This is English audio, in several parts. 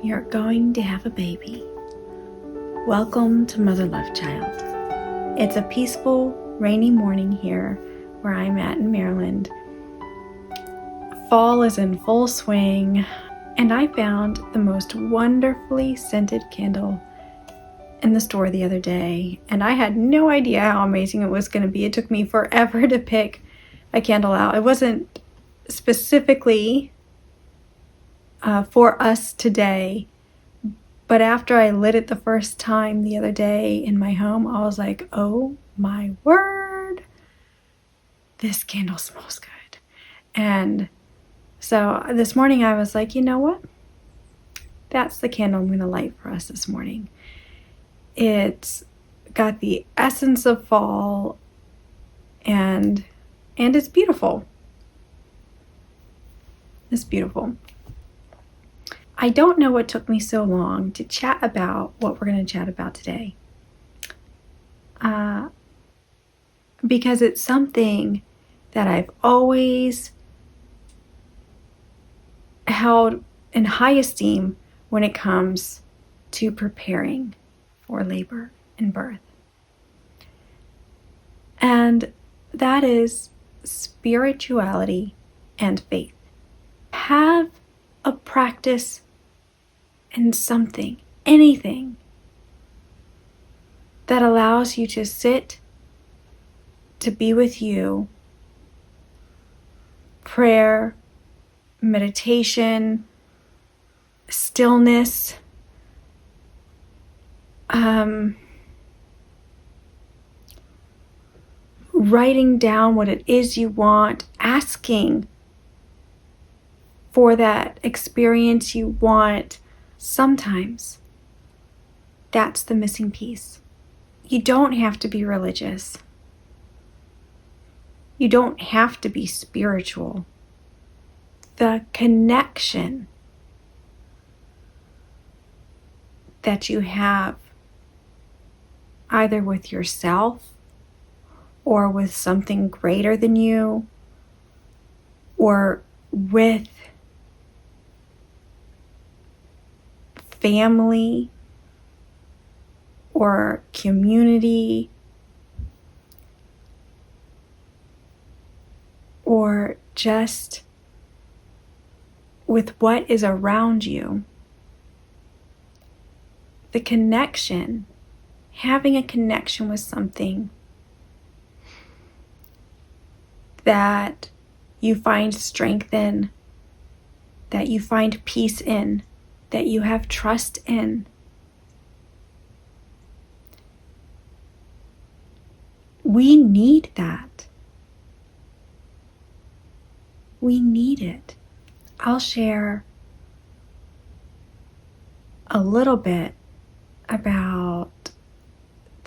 You're going to have a baby. Welcome to Mother Love Child. It's a peaceful, rainy morning here where I'm at in Maryland. Fall is in full swing, and I found the most wonderfully scented candle in the store the other day, and I had no idea how amazing it was going to be. It took me forever to pick a candle out. It wasn't specifically for us today, but after I lit it the first time the other day in my home, I was like, oh my word, this candle smells good. And so this morning I was like, you know what? That's the candle I'm going to light for us this morning. It's got the essence of fall, and it's beautiful. It's beautiful. I don't know what took me so long to chat about what we're going to chat about today. Because it's something that I've always held in high esteem when it comes to preparing for labor and birth. And that is spirituality and faith. Have a practice in something, anything that allows you to sit, to be with you, prayer, meditation, stillness, writing down what it is you want, asking for that experience you want. Sometimes that's the missing piece. You don't have to be religious. You don't have to be spiritual. The connection that you have either with yourself or with something greater than you or with family or community or just with what is around you. The connection, having a connection with something that you find strength in, that you find peace in, that you have trust in. We need that. We need it. I'll share a little bit about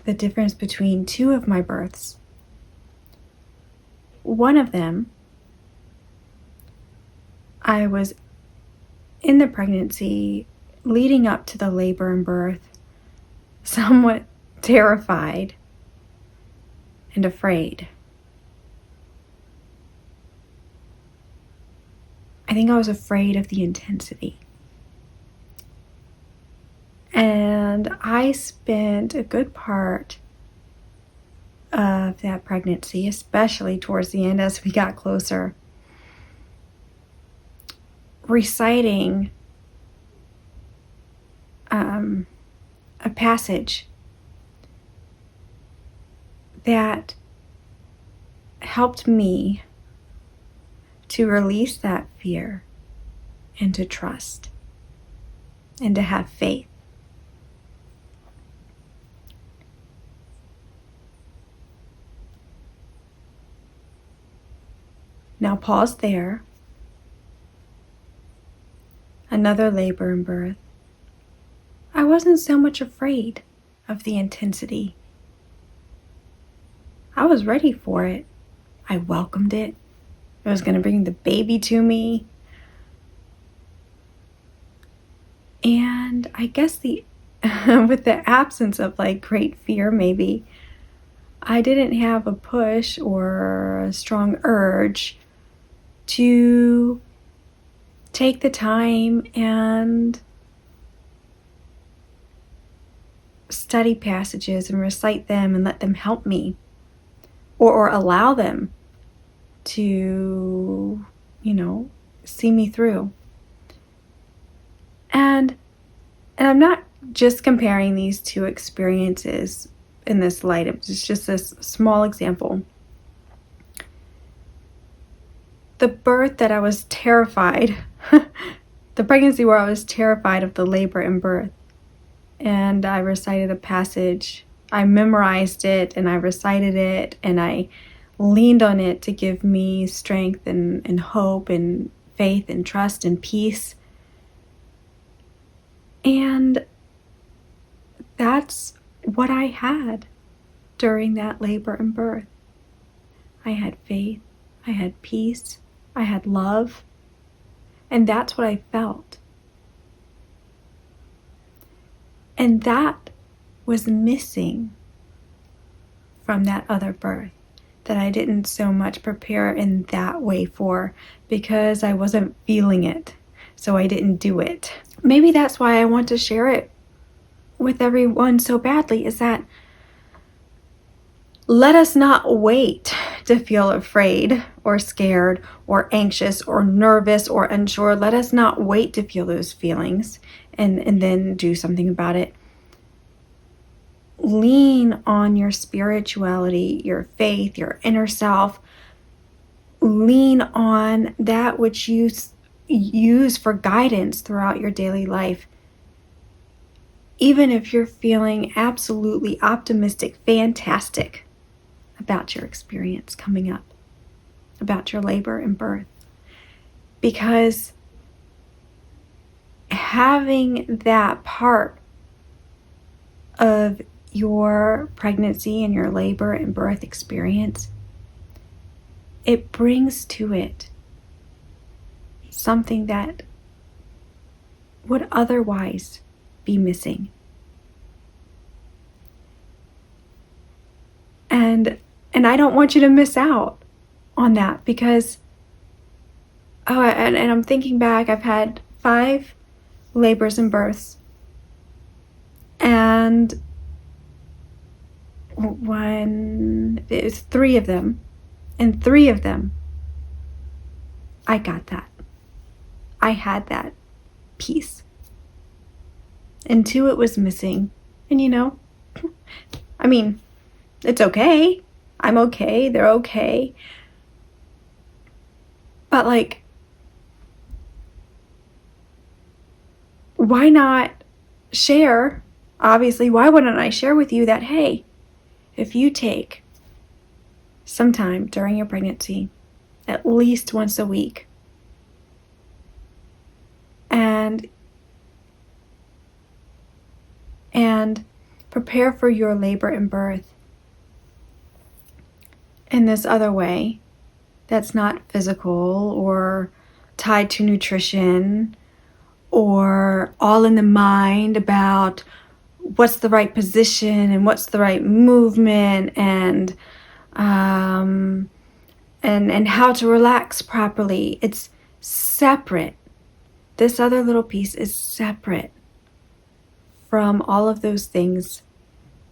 the difference between two of my births. One of them, I was in the pregnancy leading up to the labor and birth, somewhat terrified and afraid. I think I was afraid of the intensity. And I spent a good part of that pregnancy, especially towards the end as we got closer, reciting a passage that helped me to release that fear and to trust and to have faith. Now pause there. Another labor and birth. I wasn't so much afraid of the intensity. I was ready for it. I welcomed it. It was going to bring the baby to me. And I guess with the absence of great fear, maybe, I didn't have a push or a strong urge to take the time and study passages and recite them and let them help me, or allow them to, see me through. And I'm not just comparing these two experiences in this light. It's just this small example. The birth that I was terrified, the pregnancy where I was terrified of the labor and birth, and I recited a passage. I memorized it and I recited it and I leaned on it to give me strength and hope and faith and trust and peace. And that's what I had during that labor and birth. I had faith, I had peace, I had love, and that's what I felt. And that was missing from that other birth that I didn't so much prepare in that way for, because I wasn't feeling it, so I didn't do it. Maybe that's why I want to share it with everyone so badly, is that let us not wait to feel afraid or scared or anxious or nervous or unsure. Let us not wait to feel those feelings and then do something about it. Lean on your spirituality, your faith, your inner self. Lean on that which you use for guidance throughout your daily life. Even if you're feeling absolutely optimistic, fantastic about your experience coming up, about your labor and birth. Because having that part of your pregnancy and your labor and birth experience, it brings to it something that would otherwise be missing. And I don't want you to miss out on that, because and I'm thinking back, I've had 5 labors and births, and it was 3 of them, and 3 of them I got that. I had that peace. And 2 it was missing. And it's okay. I'm okay. They're okay. But why not share? Obviously, why wouldn't I share with you that, hey, if you take some time during your pregnancy, at least once a week, and prepare for your labor and birth in this other way that's not physical or tied to nutrition or all in the mind about what's the right position and what's the right movement and how to relax properly. It's separate. This other little piece is separate from all of those things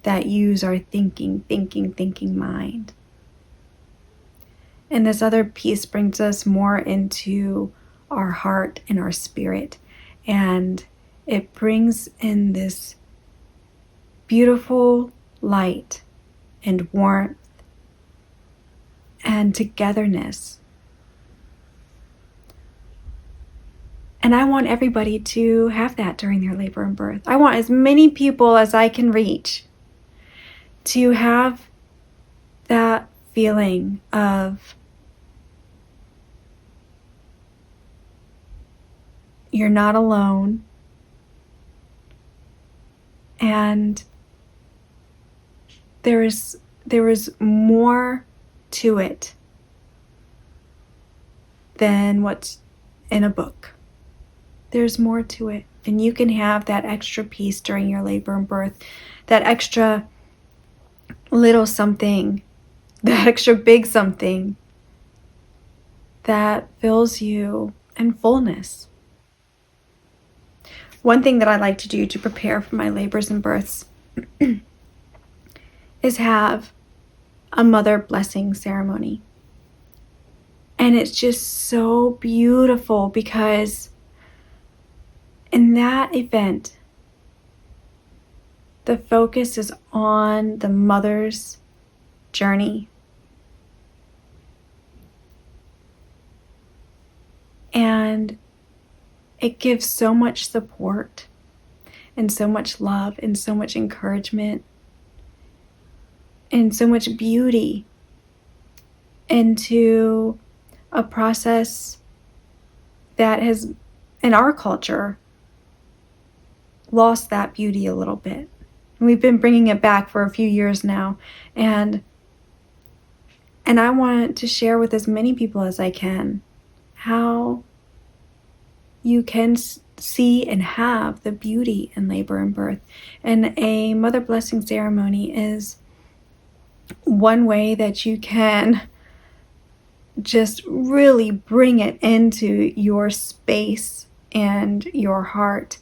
that use our thinking mind. And this other piece brings us more into our heart and our spirit. And it brings in this beautiful light and warmth and togetherness. And I want everybody to have that during their labor and birth. I want as many people as I can reach to have that feeling of you're not alone, and there is more to it than what's in a book. There's more to it, and you can have that extra piece during your labor and birth, that extra little something, that extra big something that fills you in fullness. One thing that I like to do to prepare for my labors and births is have a mother blessing ceremony. And it's just so beautiful because in that event, the focus is on the mother's journey. And it gives so much support and so much love and so much encouragement and so much beauty into a process that has, in our culture, lost that beauty a little bit. We've been bringing it back for a few years now, and I want to share with as many people as I can how you can see and have the beauty in labor and birth. And a mother blessing ceremony is one way that you can just really bring it into your space and your heart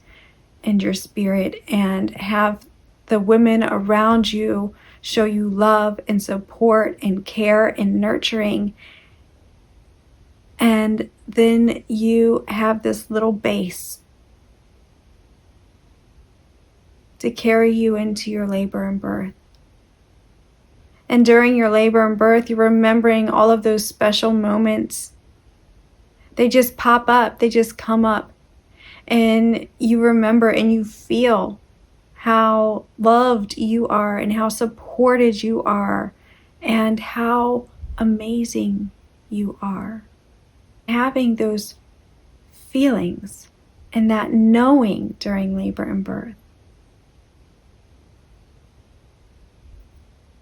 and your spirit, and have the women around you show you love and support and care and nurturing. And then you have this little base to carry you into your labor and birth. And during your labor and birth, you're remembering all of those special moments. They just pop up, they just come up. And you remember and you feel how loved you are and how supported you are and how amazing you are. Having those feelings and that knowing during labor and birth,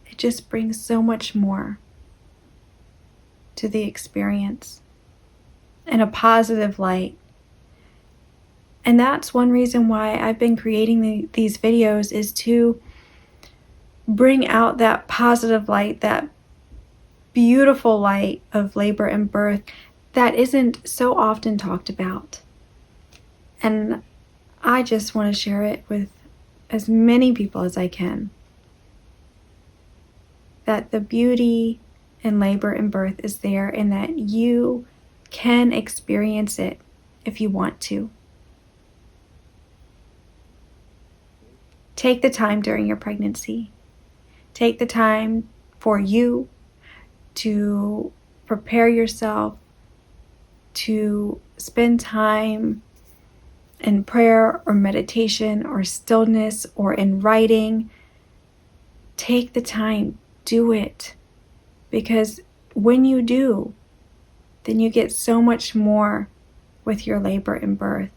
it just brings so much more to the experience in a positive light. And that's one reason why I've been creating these videos, is to bring out that positive light, that beautiful light of labor and birth that isn't so often talked about. And I just want to share it with as many people as I can. That the beauty in labor and birth is there, and that you can experience it if you want to. Take the time during your pregnancy. Take the time for you to prepare yourself, to spend time in prayer or meditation or stillness or in writing. Take the time, do it. Because when you do, then you get so much more with your labor and birth.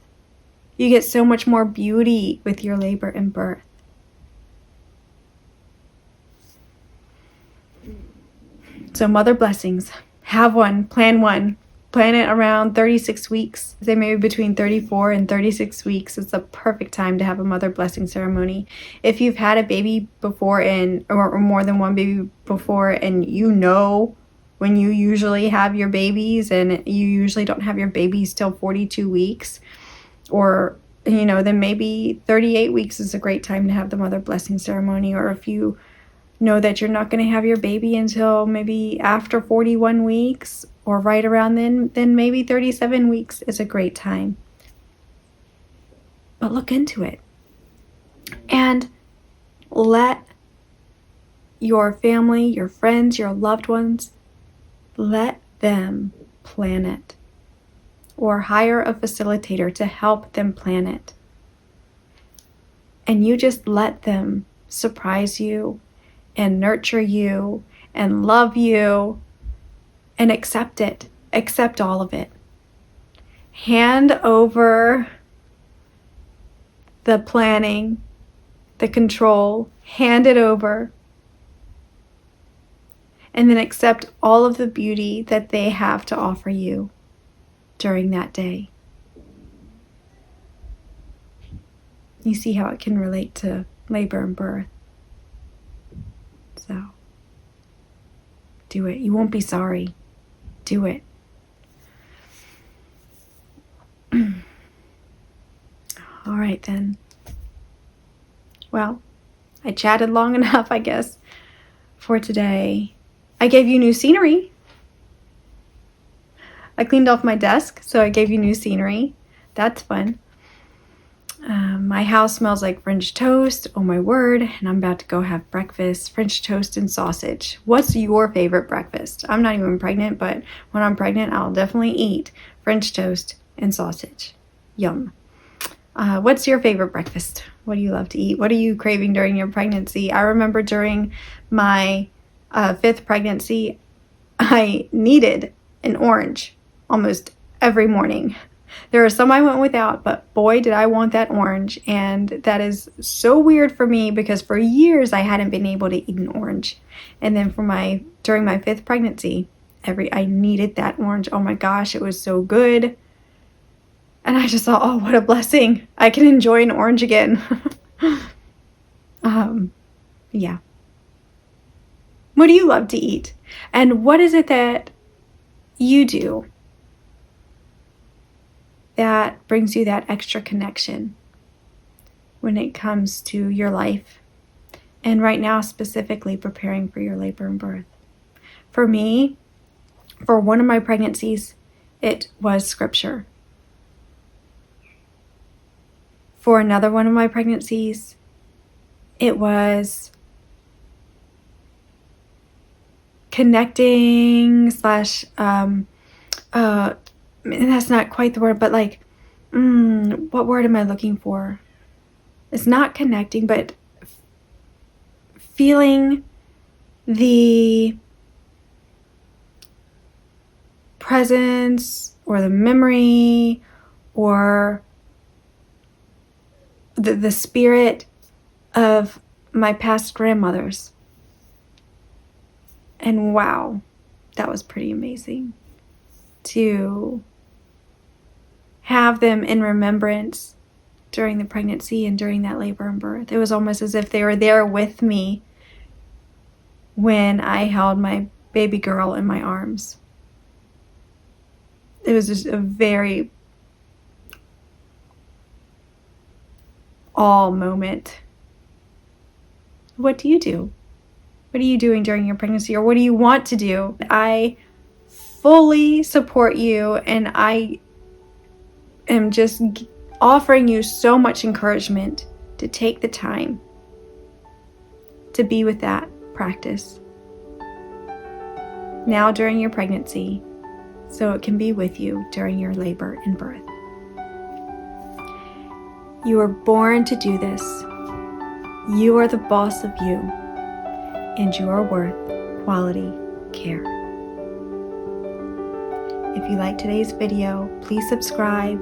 You get so much more beauty with your labor and birth. So mother blessings, have one, plan it around 36 weeks. Say maybe between 34 and 36 weeks is the perfect time to have a mother blessing ceremony. If you've had a baby before or more than one baby before, and you know when you usually have your babies and you usually don't have your babies till 42 weeks, or then maybe 38 weeks is a great time to have the mother blessing ceremony. Or if you know that you're not going to have your baby until maybe after 41 weeks or right around then maybe 37 weeks is a great time. But look into it and let your family, your friends, your loved ones, let them plan it, or hire a facilitator to help them plan it. And you just let them surprise you and nurture you and love you and accept it. Accept all of it. Hand over the planning, the control, hand it over, and then accept all of the beauty that they have to offer you during that day. You see how it can relate to labor and birth. So, do it. You won't be sorry. Do it. All right then. Well, I chatted long enough, I guess, for today. I gave you new scenery. I cleaned off my desk, so I gave you new scenery. That's fun. My house smells like French toast. Oh my word. And I'm about to go have breakfast. French toast and sausage. What's your favorite breakfast? I'm not even pregnant, but when I'm pregnant, I'll definitely eat French toast and sausage. Yum. What's your favorite breakfast? What do you love to eat? What are you craving during your pregnancy? I remember during my 5th pregnancy, I needed an orange almost every morning. There are some I went without, but boy, did I want that orange. And that is so weird for me because for years I hadn't been able to eat an orange. And then during my 5th pregnancy, I needed that orange. Oh my gosh, it was so good. And I just thought, oh, what a blessing. I can enjoy an orange again. Yeah. What do you love to eat? And what is it that you do that brings you that extra connection when it comes to your life? And right now, specifically preparing for your labor and birth. For me, for one of my pregnancies, it was scripture. For another one of my pregnancies, it was connecting / and that's not quite the word, but like, what word am I looking for? It's not connecting, but feeling the presence or the memory or the spirit of my past grandmothers. And wow, that was pretty amazing to have them in remembrance during the pregnancy and during that labor and birth. It was almost as if they were there with me when I held my baby girl in my arms. It was just a very awe moment. What do you do? What are you doing during your pregnancy, or what do you want to do? I fully support you, and I am just offering you so much encouragement to take the time to be with that practice now during your pregnancy, so it can be with you during your labor and birth. You were born to do this. You are the boss of you, and you are worth quality care. If you like today's video, please subscribe.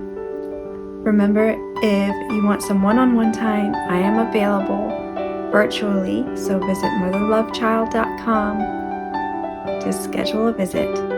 Remember, if you want some one-on-one time, I am available virtually, so visit motherlovechild.com to schedule a visit.